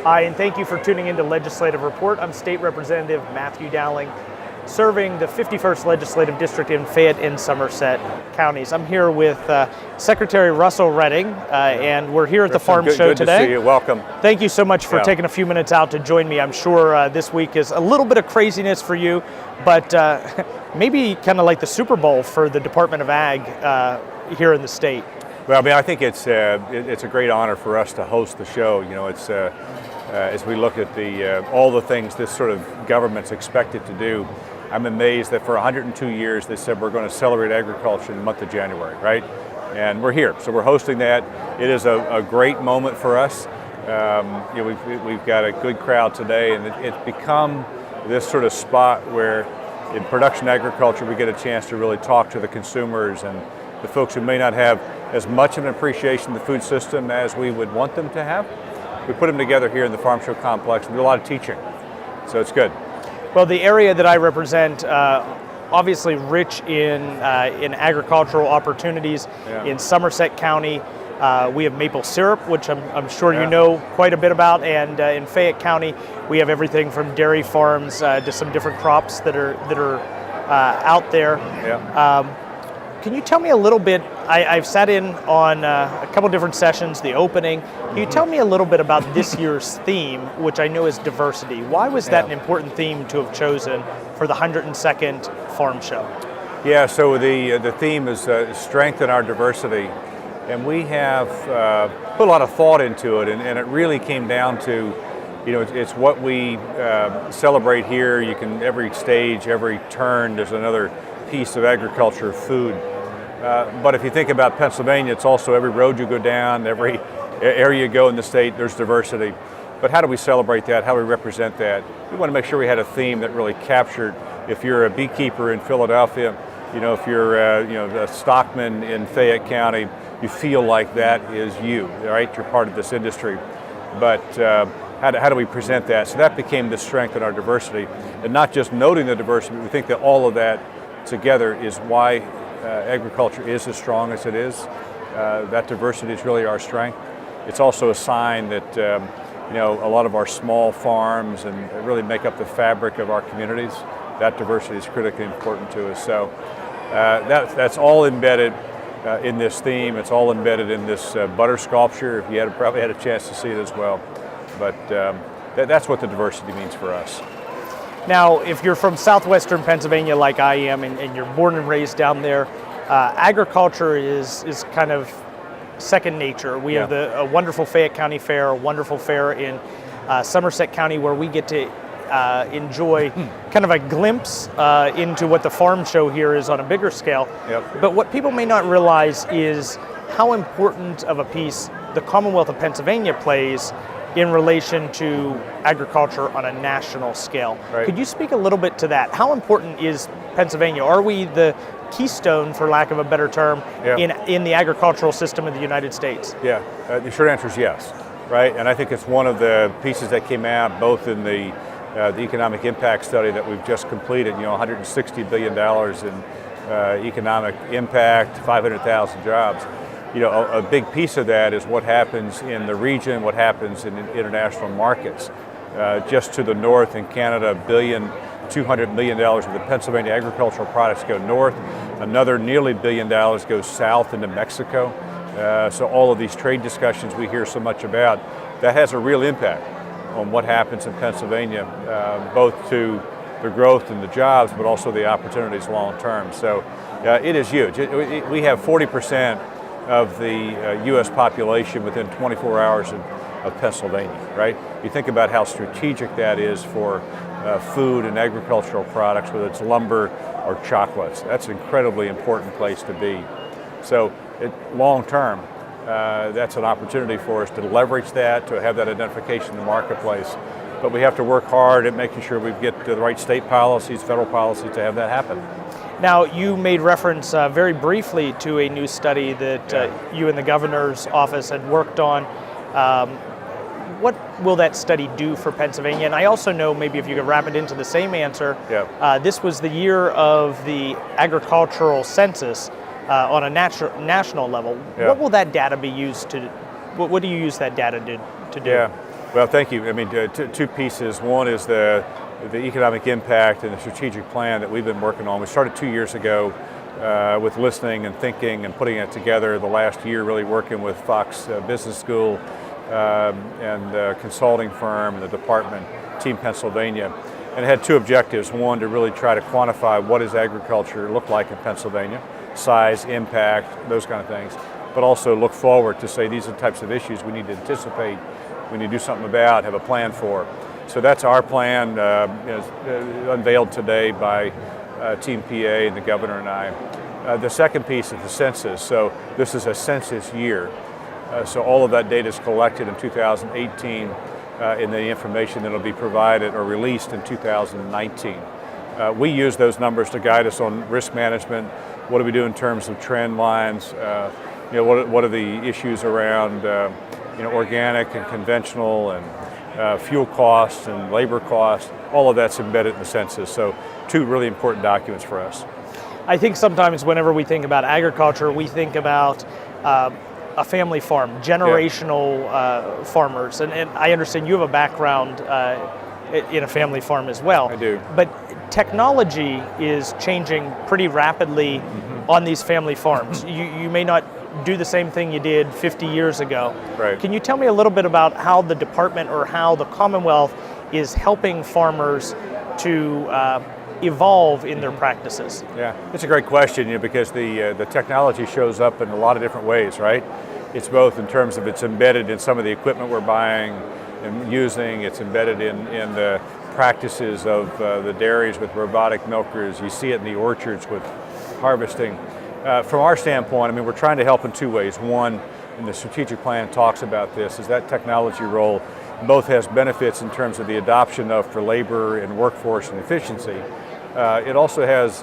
Hi, and thank you for tuning into Legislative Report. I'm State Representative Matthew Dowling, serving the 51st Legislative District in Fayette and Somerset counties. I'm here with Secretary Russell Redding, and we're here at the Farm Show today. Good to see you. Welcome. Thank you so much for taking a few minutes out to join me. I'm sure this week is a little bit of craziness for you, but maybe kind of like the Super Bowl for the Department of Ag here in the state. Well, I mean, I think it's a great honor for us to host the show. You know, it's as we look at all the things this sort of government's expected to do. I'm amazed that for 102 years they said we're going to celebrate agriculture in the month of January, right? And we're here, so we're hosting that. It is a great moment for us. You know, we've got a good crowd today, and it's become this sort of spot where in production agriculture we get a chance to really talk to the consumers and the folks who may not have as much of an appreciation of the food system as we would want them to have. We put them together here in the Farm Show complex and do a lot of teaching, so it's good. Well, the area that I represent, obviously rich in agricultural opportunities. In Somerset County, we have maple syrup, which I'm sure you know quite a bit about, and in Fayette County, we have everything from dairy farms to some different crops that are out there. Can you tell me a little bit? I've sat in on a couple different sessions, the opening. Can you tell me a little bit about this year's theme, which I know is diversity? Why was that an important theme to have chosen for the 102nd Farm Show? Yeah, so the theme is strengthen our diversity. And we have put a lot of thought into it, and it really came down to, you know, it's what we celebrate here. You can, every stage, every turn, there's another piece of agriculture, food. But if you think about Pennsylvania, it's also every road you go down, every area you go in the state, there's diversity. But how do we celebrate that? How do we represent that? We want to make sure we had a theme that really captured, if you're a beekeeper in Philadelphia, you know, if you're you know, a stockman in Fayette County, you feel like that is you, right? You're part of this industry. But how do we present that? So that became the strength in our diversity. And not just noting the diversity, we think that all of that together is why agriculture is as strong as it is. That diversity is really our strength. It's also a sign that you know, a lot of our small farms and really make up the fabric of our communities. That diversity is critically important to us. So that's all embedded in this theme. It's all embedded in this butter sculpture. If you probably had a chance to see it as well. But that's what the diversity means for us. Now, if you're from southwestern Pennsylvania like I am, and you're born and raised down there, agriculture is kind of second nature. We have a wonderful Fayette County Fair, a wonderful fair in Somerset County where we get to enjoy kind of a glimpse into what the Farm Show here is on a bigger scale. But what people may not realize is how important of a piece the Commonwealth of Pennsylvania plays in relation to agriculture on a national scale. Could you speak a little bit to that? How important is Pennsylvania? Are we the keystone, for lack of a better term, in the agricultural system of the United States? The short answer is yes, right? And I think it's one of the pieces that came out both in the economic impact study that we've just completed, you know, $160 billion in economic impact, 500,000 jobs. You know, a big piece of that is what happens in the region, what happens in international markets. Just to the north in Canada, $1.2 billion of the Pennsylvania agricultural products go north. Another nearly $1 billion goes south into Mexico. So all of these trade discussions we hear so much about, that has a real impact on what happens in Pennsylvania, both to the growth and the jobs, but also the opportunities long term. So it is huge. We have 40% of the U.S. population within 24 hours of Pennsylvania, right? You think about how strategic that is for food and agricultural products, whether it's lumber or chocolates. That's an incredibly important place to be. So long term, that's an opportunity for us to leverage that, to have that identification in the marketplace. But we have to work hard at making sure we get the right state policies, federal policies to have that happen. Now, you made reference very briefly to a new study that you and the governor's office had worked on. What will that study do for Pennsylvania? And I also know, maybe if you could wrap it into the same answer, this was the year of the agricultural census on a national level. What will that data be used to, what do you use that data to do? Well, thank you. I mean, two pieces. One is the economic impact and the strategic plan that we've been working on. We started 2 years ago with listening and thinking and putting it together. The last year really working with Fox Business School and the consulting firm and the department, Team Pennsylvania. And it had two objectives. One, to really try to quantify what does agriculture look like in Pennsylvania, size, impact, those kind of things. But also look forward to say these are the types of issues we need to anticipate, we need to do something about, have a plan for. So that's our plan, unveiled today by Team PA and the governor and I. The second piece is the census. So this is a census year. So all of that data is collected in 2018 in the information that will be provided or released in 2019. We use those numbers to guide us on risk management. What do we do in terms of trend lines? What are the issues around organic and conventional and fuel costs and labor costs? All of that's embedded in the census. So two really important documents for us. I think sometimes whenever we think about agriculture, we think about a family farm, generational farmers. And I understand you have a background in a family farm as well. I do. But technology is changing pretty rapidly on these family farms. You may not do the same thing you did 50 years ago. Right. Can you tell me a little bit about how the department or how the Commonwealth is helping farmers to evolve in their practices? Yeah, it's a great question, because the technology shows up in a lot of different ways, right? It's both in terms of it's embedded in some of the equipment we're buying and using, it's embedded in the practices of the dairies with robotic milkers, you see it in the orchards with harvesting. From our standpoint, I mean, we're trying to help in two ways. One, and the strategic plan talks about this, is that technology role both has benefits in terms of the adoption of for labor and workforce and efficiency. It also has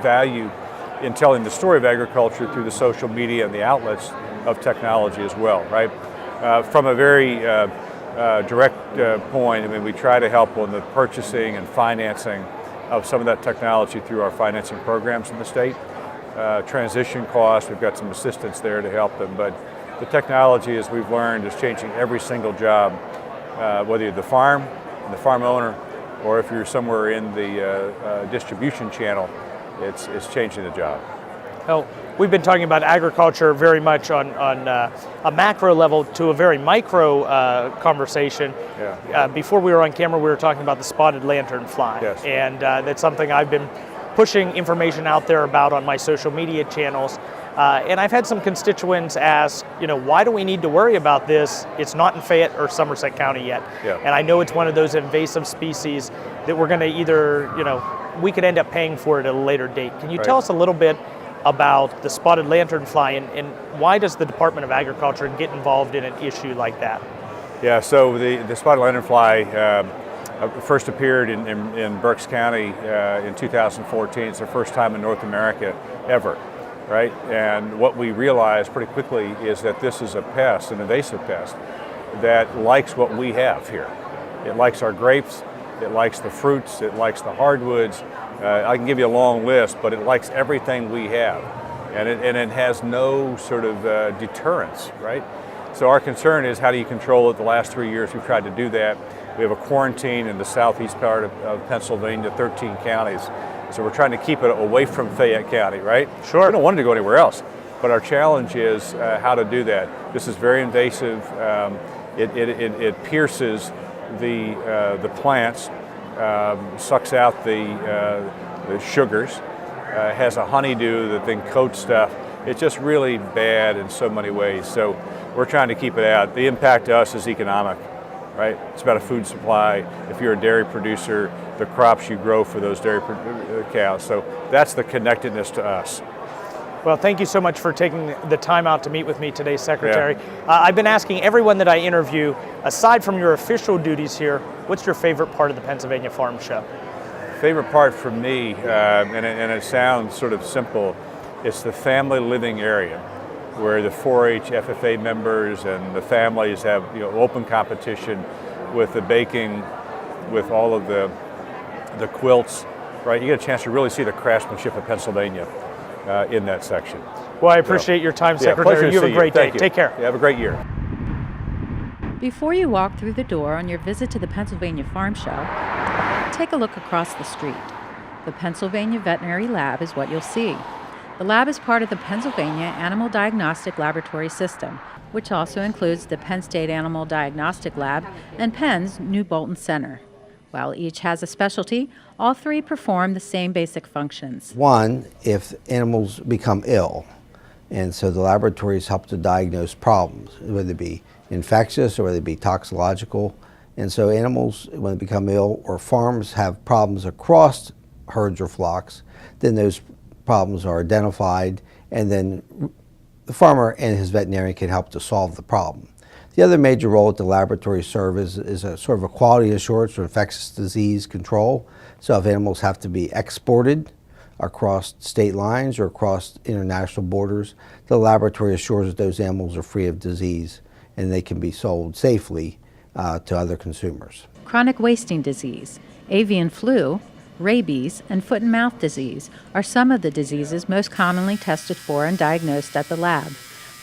value in telling the story of agriculture through the social media and the outlets of technology as well, right? From a very direct point, I mean, we try to help on the purchasing and financing of some of that technology through our financing programs in the state. Transition costs, we've got some assistance there to help them, but the technology, as we've learned, is changing every single job, whether you're the farm owner, or if you're somewhere in the distribution channel, it's changing the job. Well, we've been talking about agriculture very much on a macro level to a very micro conversation. Yeah. Before we were on camera, we were talking about the spotted lanternfly. Yes. And that's something I've been pushing information out there about on my social media channels. And I've had some constituents ask, why do we need to worry about this? It's not in Fayette or Somerset County yet. Yeah. And I know it's one of those invasive species that we're going to either, we could end up paying for it at a later date. Can you tell us a little bit about the spotted lanternfly and why does the Department of Agriculture get involved in an issue like that? Yeah, so the spotted lanternfly first appeared in Berks County in 2014. It's the first time in North America ever, right? And what we realized pretty quickly is that this is a pest, an invasive pest, that likes what we have here. It likes our grapes, it likes the fruits, it likes the hardwoods. I can give you a long list, but it likes everything we have. And it has no sort of deterrence, right? So our concern is, how do you control it? The last 3 years we've tried to do that. We have a quarantine in the southeast part of Pennsylvania, 13 counties. So we're trying to keep it away from Fayette County, right? Sure. We don't want it to go anywhere else. But our challenge is how to do that. This is very invasive. It pierces the plants, sucks out the sugars, has a honeydew that then coats stuff. It's just really bad in so many ways. So we're trying to keep it out. The impact to us is economic, right? It's about a food supply. If you're a dairy producer, the crops you grow for those dairy cows. So that's the connectedness to us. Well, thank you so much for taking the time out to meet with me today, Secretary. Yeah. I've been asking everyone that I interview, aside from your official duties here, what's your favorite part of the Pennsylvania Farm Show? Favorite part for me, and it sounds sort of simple, it's the family living area where the 4-H FFA members and the families have open competition with the baking, with all of the quilts, right? You get a chance to really see the craftsmanship of Pennsylvania in that section. Well, I appreciate your time, Secretary. Pleasure to You have see a great day. Thank you. Take care. You have a great year. Before you walk through the door on your visit to the Pennsylvania Farm Show, take a look across the street. The Pennsylvania Veterinary Lab is what you'll see. The lab is part of the Pennsylvania Animal Diagnostic Laboratory System, which also includes the Penn State Animal Diagnostic Lab and Penn's New Bolton Center. While each has a specialty, all three perform the same basic functions. One, if animals become ill, and so the laboratories help to diagnose problems, whether it be infectious or whether it be toxicological. And so animals, when they become ill or farms have problems across herds or flocks, then those problems are identified, and then the farmer and his veterinarian can help to solve the problem. The other major role that the laboratories serve is a sort of a quality assurance or infectious disease control. So if animals have to be exported across state lines or across international borders, the laboratory assures that those animals are free of disease and they can be sold safely to other consumers. Chronic wasting disease, avian flu, rabies, and foot and mouth disease are some of the diseases most commonly tested for and diagnosed at the lab.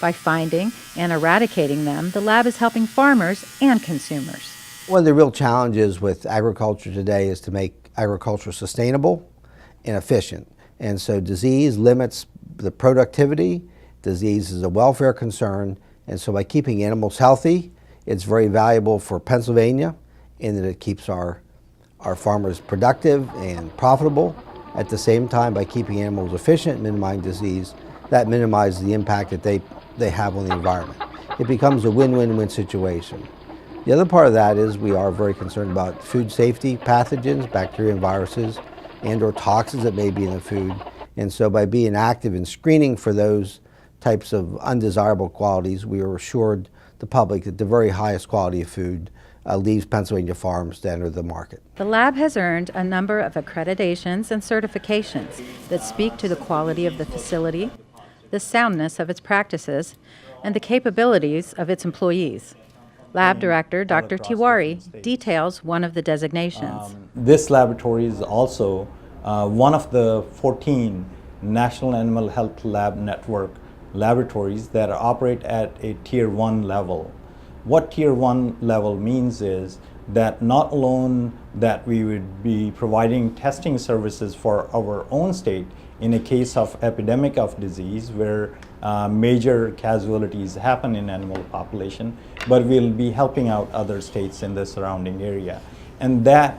By finding and eradicating them, the lab is helping farmers and consumers. One of the real challenges with agriculture today is to make agriculture sustainable and efficient. And so disease limits the productivity, disease is a welfare concern, and so by keeping animals healthy, it's very valuable for Pennsylvania in that it keeps our farmers productive and profitable. At the same time, by keeping animals efficient and minimizing disease, that minimizes the impact that they have on the environment. It becomes a win-win-win situation. The other part of that is we are very concerned about food safety, pathogens, bacteria and viruses, and or toxins that may be in the food. And so by being active in screening for those types of undesirable qualities, we are assured the public that the very highest quality of food leaves Pennsylvania farms to enter the market. The lab has earned a number of accreditations and certifications that speak to the quality of the facility, the soundness of its practices, and the capabilities of its employees. Lab Director Dr. Tiwari details one of the designations. This laboratory is also one of the 14 National Animal Health Lab Network laboratories that operate at a Tier 1 level. What Tier 1 level means is that not alone that we would be providing testing services for our own state in a case of epidemic of disease where major casualties happen in animal population, but we'll be helping out other states in the surrounding area. And that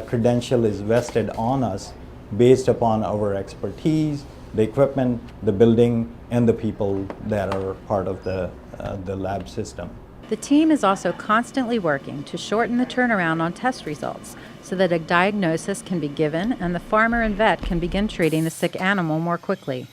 credential is vested on us based upon our expertise, the equipment, the building, and the people that are part of the lab system. The team is also constantly working to shorten the turnaround on test results so that a diagnosis can be given and the farmer and vet can begin treating the sick animal more quickly.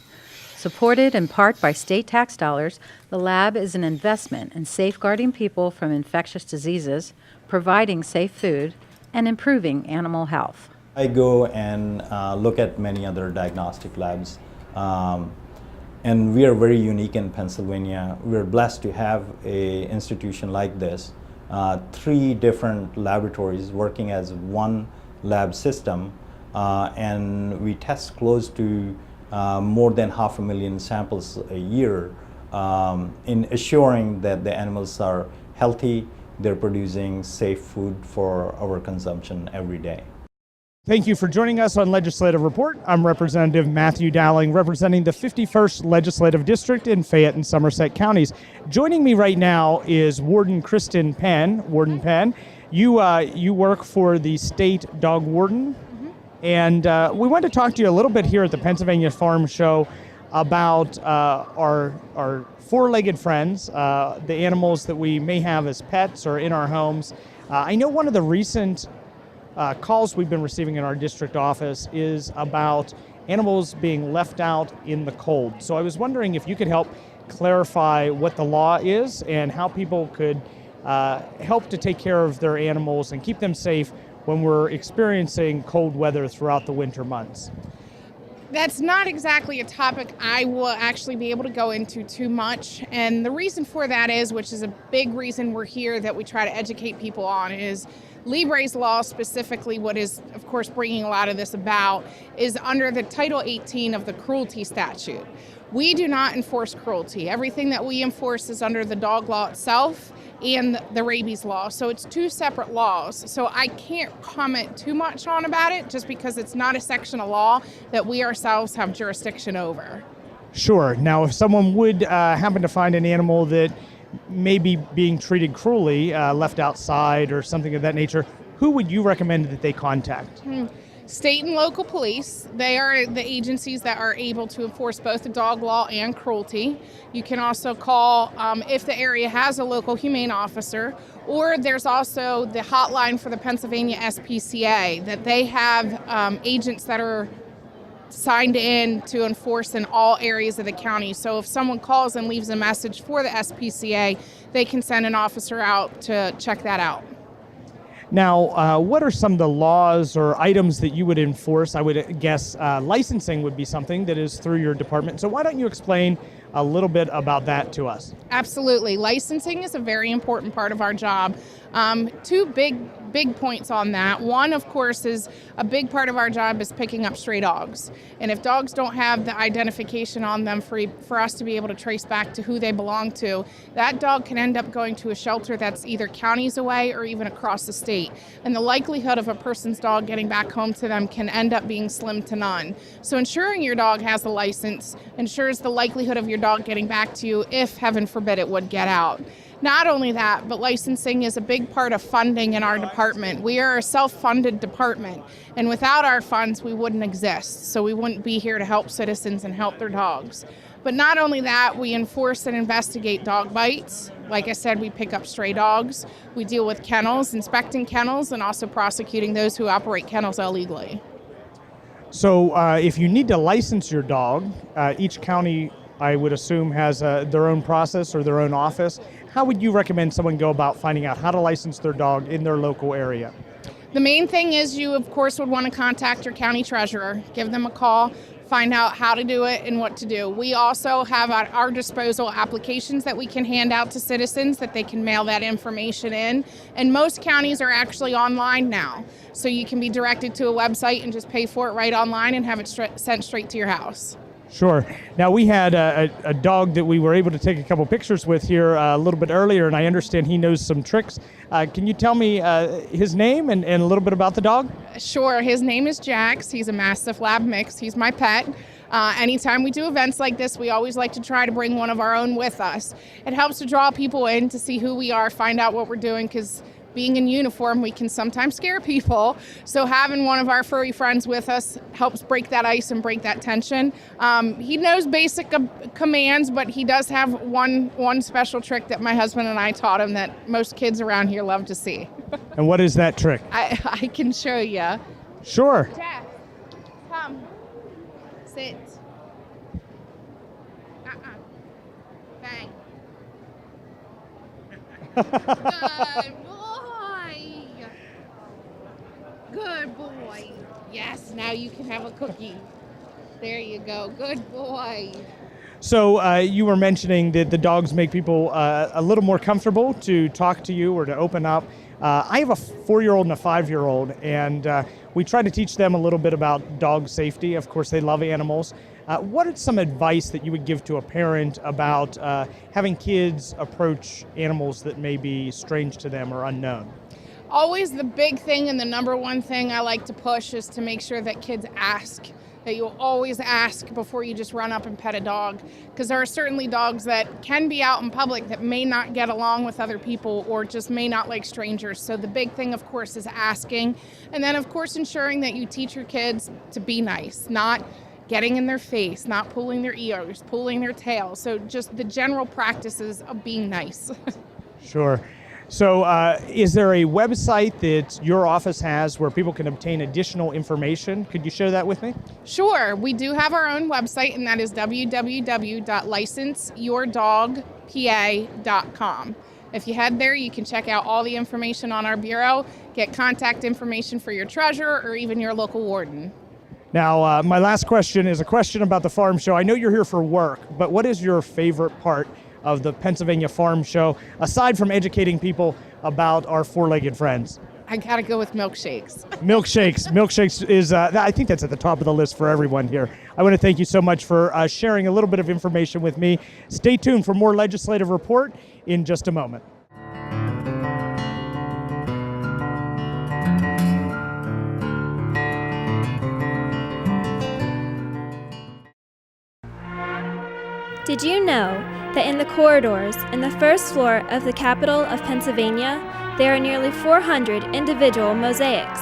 Supported in part by state tax dollars, the lab is an investment in safeguarding people from infectious diseases, providing safe food, and improving animal health. I go and look at many other diagnostic labs. And we are very unique in Pennsylvania. We're blessed to have an institution like this, 3 different laboratories working as one lab system, and we test close to more than 500,000 samples a year in assuring that the animals are healthy, they're producing safe food for our consumption every day. Thank you for joining us on Legislative Report. I'm Representative Matthew Dowling, representing the 51st Legislative District in Fayette and Somerset counties. Joining me right now is Warden Kristen Penn. Warden Penn, you work for the state Dog Warden, and we want to talk to you a little bit here at the Pennsylvania Farm Show about our four-legged friends, the animals that we may have as pets or in our homes. I know one of the recent calls we've been receiving in our district office is about animals being left out in the cold. So I was wondering if you could help clarify what the law is and how people could help to take care of their animals and keep them safe when we're experiencing cold weather throughout the winter months. That's not exactly a topic I will actually be able to go into too much. And the reason for that is, which is a big reason we're here that we try to educate people on, is Libre's law specifically, what is, of course, bringing a lot of this about, is under the Title 18 of the cruelty statute. We do not enforce cruelty. Everything that we enforce is under the dog law itself, and the rabies law. So it's two separate laws. So I can't comment too much on about it just because it's not a section of law that we ourselves have jurisdiction over. Sure. Now, if someone would happen to find an animal that may be being treated cruelly, left outside or something of that nature, who would you recommend that they contact? State and local police, they are the agencies that are able to enforce both the dog law and cruelty. You can also call if the area has a local humane officer, or there's also the hotline for the Pennsylvania SPCA that they have agents that are signed in to enforce in all areas of the county. So if someone calls and leaves a message for the SPCA, they can send an officer out to check that out. Now, what are some of the laws or items that you would enforce? I would guess licensing would be something that is through your department. So why don't you explain a little bit about that to us? Absolutely. Licensing is a very important part of our job. Two big points on that. One, of course, is a big part of our job is picking up stray dogs. And if dogs don't have the identification on them for us to be able to trace back to who they belong to, that dog can end up going to a shelter that's either counties away or even across the state. And the likelihood of a person's dog getting back home to them can end up being slim to none. So ensuring your dog has a license ensures the likelihood of your dog getting back to you if, heaven forbid, it would get out. Not only that, but licensing is a big part of funding in our department. We are a self-funded department, and without our funds, we wouldn't exist. So we wouldn't be here to help citizens and help their dogs. But not only that, we enforce and investigate dog bites. Like I said, we pick up stray dogs. We deal with kennels, inspecting kennels, and also prosecuting those who operate kennels illegally. So if you need to license your dog, each county, I would assume, has their own process or their own office. How would you recommend someone go about finding out how to license their dog in their local area? The main thing is you, of course, would want to contact your county treasurer, give them a call, find out how to do it and what to do. We also have at our disposal applications that we can hand out to citizens that they can mail that information in. And most counties are actually online now. So you can be directed to a website and just pay for it right online and have it sent straight to your house. Sure. Now, we had a dog that we were able to take a couple pictures with here a little bit earlier, and I understand he knows some tricks. Can you tell me his name and a little bit about the dog? Sure. His name is Jax. He's a Mastiff Lab mix. He's my pet. Anytime we do events like this, we always like to try to bring one of our own with us. It helps to draw people in to see who we are, find out what we're doing, because being in uniform, we can sometimes scare people. So having one of our furry friends with us helps break that ice and break that tension. He knows basic commands, but he does have one special trick that my husband and I taught him that most kids around here love to see. And what is that trick? I can show you. Sure. Jeff, come. Sit. Bang. Good boy. Good boy. Yes, now you can have a cookie. There you go. Good boy. So you were mentioning that the dogs make people a little more comfortable to talk to you or to open up. I have a 4-year-old and a 5-year-old, and we try to teach them a little bit about dog safety. Of course, they love animals. What is some advice that you would give to a parent about having kids approach animals that may be strange to them or unknown? Always the big thing and the number one thing I like to push is to make sure that kids ask, that you'll always ask before you just run up and pet a dog. Because there are certainly dogs that can be out in public that may not get along with other people or just may not like strangers. So the big thing, of course, is asking. And then, of course, ensuring that you teach your kids to be nice, not getting in their face, not pulling their ears, pulling their tail. So just the general practices of being nice. Sure. So is there a website that your office has where people can obtain additional information? Could you share that with me? Sure. We do have our own website, and that is www.licenseyourdogpa.com. If you head there, you can check out all the information on our bureau, get contact information for your treasurer or even your local warden. Now, my last question is a question about the farm show. I know you're here for work, but what is your favorite part of the Pennsylvania Farm Show, aside from educating people about our four-legged friends? I gotta go with milkshakes. Milkshakes is, I think that's at the top of the list for everyone here. I want to thank you so much for sharing a little bit of information with me. Stay tuned for more legislative report in just a moment. Did you know that in the corridors in the first floor of the capital of Pennsylvania, there are nearly 400 individual mosaics?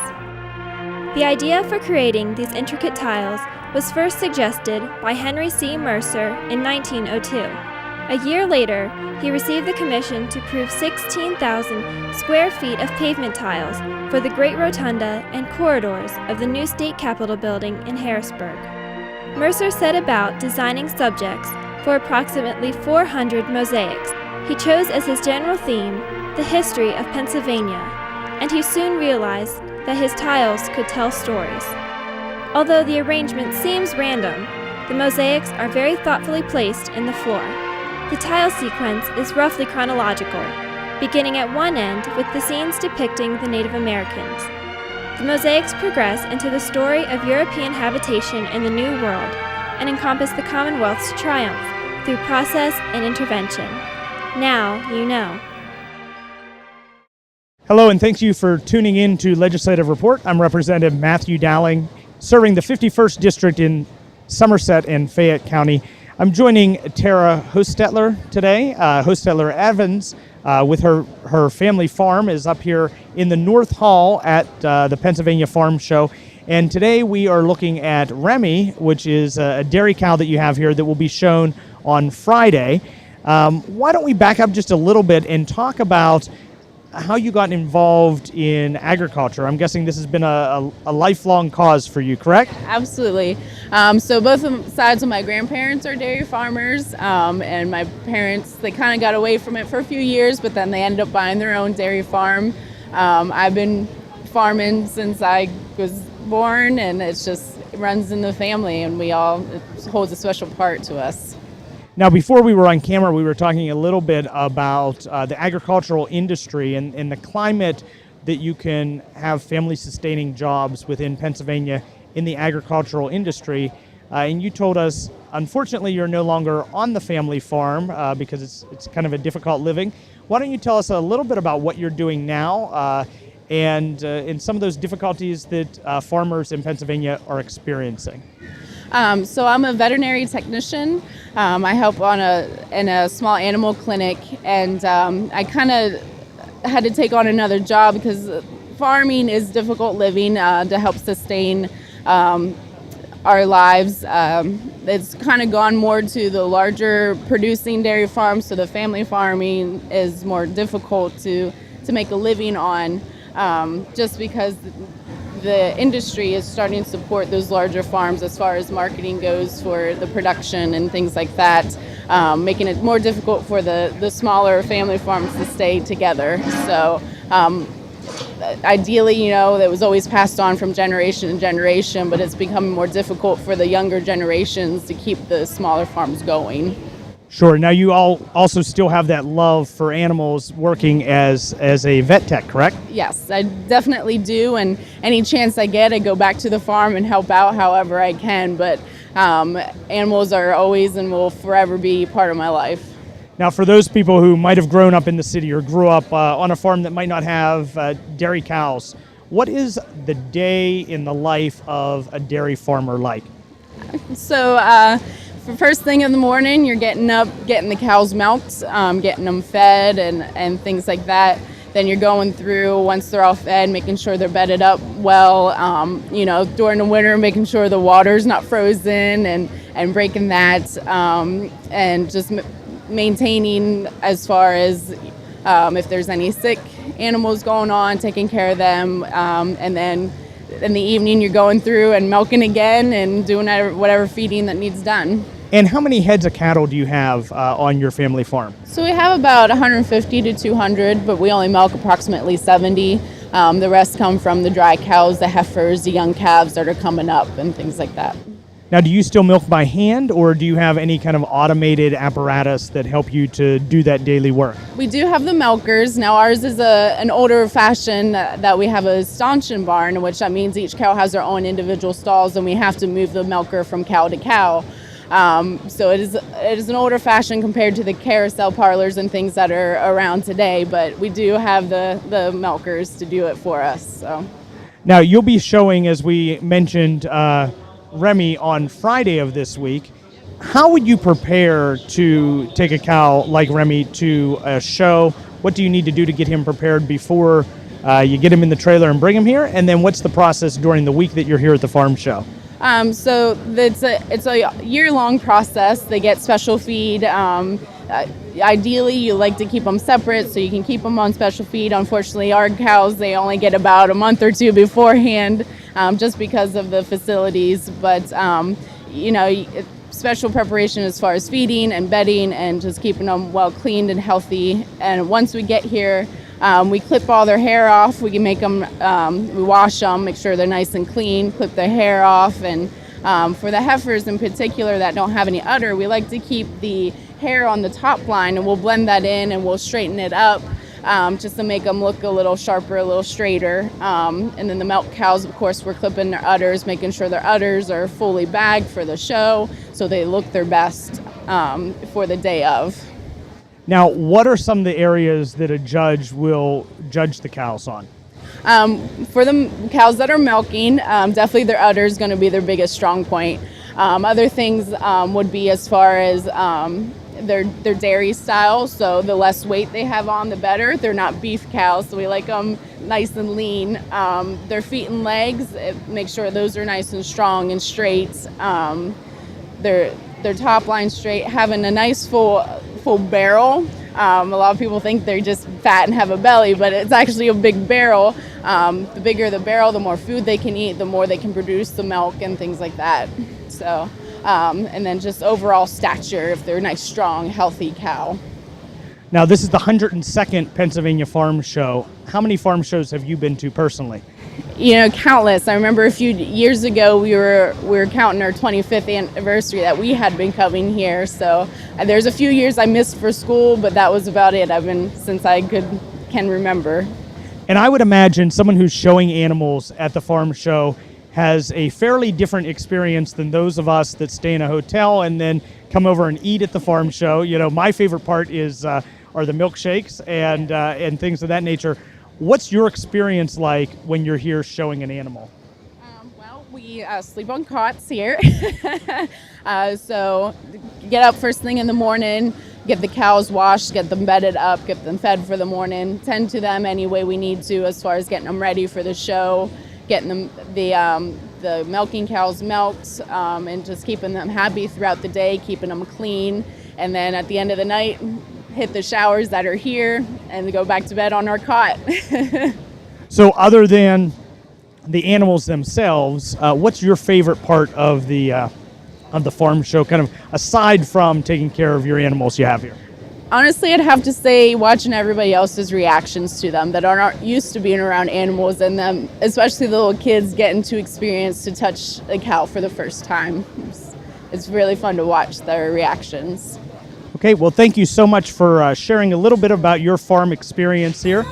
The idea for creating these intricate tiles was first suggested by Henry C. Mercer in 1902. A year later, he received the commission to prove 16,000 square feet of pavement tiles for the Great Rotunda and corridors of the new state capitol building in Harrisburg. Mercer set about designing subjects for approximately 400 mosaics. He chose as his general theme the history of Pennsylvania, and he soon realized that his tiles could tell stories. Although the arrangement seems random, the mosaics are very thoughtfully placed in the floor. The tile sequence is roughly chronological, beginning at one end with the scenes depicting the Native Americans. The mosaics progress into the story of European habitation in the New World and encompass the Commonwealth's triumph through process and intervention. Now you know. Hello, and thank you for tuning in to Legislative Report. I'm Representative Matthew Dowling, serving the 51st District in Somerset and Fayette County. I'm joining Tara Hostetler today. Hostetler Evans, with her family farm, is up here in the North Hall at the Pennsylvania Farm Show. And today we are looking at Remy, which is a dairy cow that you have here that will be shown on Friday. Why don't we back up just a little bit and talk about how you got involved in agriculture? I'm guessing this has been a lifelong cause for you, correct? Absolutely. So both sides of my grandparents are dairy farmers, and my parents, they kind of got away from it for a few years, but then they ended up buying their own dairy farm. I've been farming since I was born, and it runs in the family, and it holds a special part to us. Now, before we were on camera, we were talking a little bit about the agricultural industry and the climate that you can have family-sustaining jobs within Pennsylvania in the agricultural industry. And you told us, unfortunately, you're no longer on the family farm because it's kind of a difficult living. Why don't you tell us a little bit about what you're doing now and some of those difficulties that farmers in Pennsylvania are experiencing? So I'm a veterinary technician. I help in a small animal clinic, and I kind of had to take on another job because farming is difficult living to help sustain our lives. It's kind of gone more to the larger producing dairy farms, so the family farming is more difficult to make a living on, just because the industry is starting to support those larger farms as far as marketing goes for the production and things like that, making it more difficult for the smaller family farms to stay together. So ideally, that was always passed on from generation to generation, but it's becoming more difficult for the younger generations to keep the smaller farms going. Sure. Now, you all also still have that love for animals working as a vet tech, correct? Yes, I definitely do, and any chance I get, I go back to the farm and help out however I can, but animals are always and will forever be part of my life. Now, for those people who might have grown up in the city or grew up on a farm that might not have dairy cows, what is the day in the life of a dairy farmer like? So, first thing in the morning, you're getting up, getting the cows milked, getting them fed and things like that. Then you're going through, once they're all fed, making sure they're bedded up well, during the winter, making sure the water's not frozen and breaking that, and just maintaining as far as if there's any sick animals going on, taking care of them, and then in the evening you're going through and milking again and doing whatever feeding that needs done. And how many heads of cattle do you have on your family farm? So we have about 150 to 200, but we only milk approximately 70. The rest come from the dry cows, the heifers, the young calves that are coming up and things like that. Now, do you still milk by hand, or do you have any kind of automated apparatus that help you to do that daily work? We do have the milkers. Now, ours is an older fashion that we have a stanchion barn, which that means each cow has their own individual stalls, and we have to move the milker from cow to cow. So it is an older fashion compared to the carousel parlors and things that are around today, but we do have the milkers to do it for us. So. Now, you'll be showing, as we mentioned, Remy on Friday of this week. how would you prepare to take a cow like Remy to a show? What do you need to do to get him prepared before you get him in the trailer and bring him here? And then what's the process during the week that you're here at the farm show? So it's a year-long process. They get special feed. Ideally, you like to keep them separate so you can keep them on special feed. Unfortunately, our cows, they only get about a month or two beforehand just because of the facilities. But, special preparation as far as feeding and bedding and just keeping them well cleaned and healthy. And once we get here, we clip all their hair off. We can make them, we wash them, make sure they're nice and clean, clip their hair off. And for the heifers in particular that don't have any udder, we like to keep the hair on the top line, and we'll blend that in and we'll straighten it up just to make them look a little sharper, a little straighter. And then the milk cows, of course, we're clipping their udders, making sure their udders are fully bagged for the show so they look their best for the day of. Now, what are some of the areas that a judge will judge the cows on? For the cows that are milking, definitely their udder is going to be their biggest strong point. Other things would be as far as their dairy style, so the less weight they have on, the better. They're not beef cows, so we like them nice and lean. Their feet and legs, make sure those are nice and strong and straight. Their top line straight, having a nice full barrel. A lot of people think they're just fat and have a belly, but it's actually a big barrel. The bigger the barrel, the more food they can eat, the more they can produce the milk and things like that. So, and then just overall stature, if they're a nice, strong, healthy cow. Now, this is the 102nd Pennsylvania Farm Show. How many farm shows have you been to personally? Countless. I remember a few years ago we were counting our 25th anniversary that we had been coming here. So there's a few years I missed for school, but that was about it. I've been since I can remember. And I would imagine someone who's showing animals at the farm show has a fairly different experience than those of us that stay in a hotel and then come over and eat at the farm show. My favorite part are the milkshakes and things of that nature. What's your experience like when you're here showing an animal? We sleep on cots here. So get up first thing in the morning, get the cows washed, get them bedded up, get them fed for the morning, tend to them any way we need to as far as getting them ready for the show, getting them the milking cows milked, and just keeping them happy throughout the day, keeping them clean. And then at the end of the night, hit the showers that are here and go back to bed on our cot. So other than the animals themselves, what's your favorite part of the farm show, kind of aside from taking care of your animals you have here? Honestly, I'd have to say watching everybody else's reactions to them that aren't used to being around animals, and them, especially the little kids, getting to experience to touch a cow for the first time. It's really fun to watch their reactions. Okay, well, thank you so much for sharing a little bit about your farm experience here.